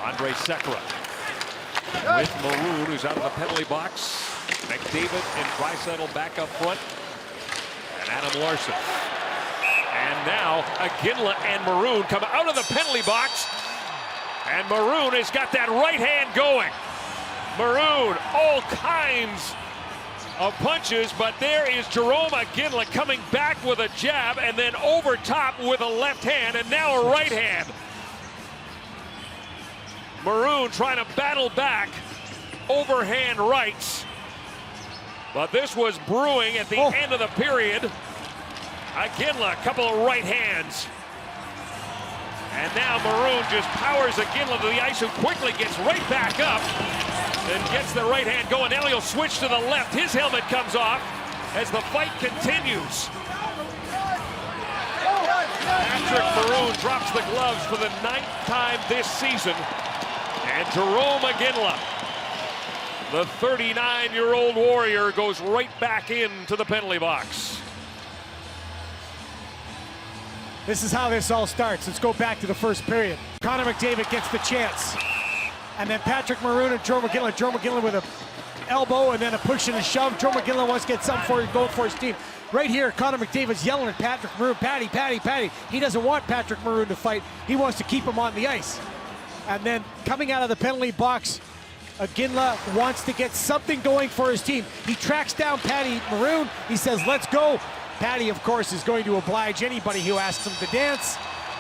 Andre Sekera with Maroon, who's out of the penalty box. McDavid and Draisaitl back up front. And Adam Larson. And now Iginla and Maroon come out of the penalty box. And Maroon has got that right hand going. Maroon, all kinds of punches, but there is Jarome Iginla coming back with a jab and then over top with a left hand and now a right hand. Maroon trying to battle back, overhand rights. But this was brewing at the end of the period. Iginla, a couple of right hands. And now Maroon just powers Iginla to the ice, who quickly gets right back up and gets the right hand going. Now he'll switch to the left. His helmet comes off as the fight continues. Patrick Maroon drops the gloves for the 9th time this season. And Jarome Iginla, the 39-year-old Warrior, goes right back into the penalty box. This is how this all starts. Let's go back to the first period. Connor McDavid gets the chance. And then Patrick Maroon and Jarome Iginla with an elbow and then a push and a shove. Jarome Iginla wants to get something for his goal for his team. Right here, Connor McDavid's yelling at Patrick Maroon, Patty, Patty, Patty. He doesn't want Patrick Maroon to fight. He wants to keep him on the ice. And then coming out of the penalty box, Iginla wants to get something going for his team. He tracks down Patty Maroon. He says, let's go. Patty, of course, is going to oblige anybody who asks him to dance.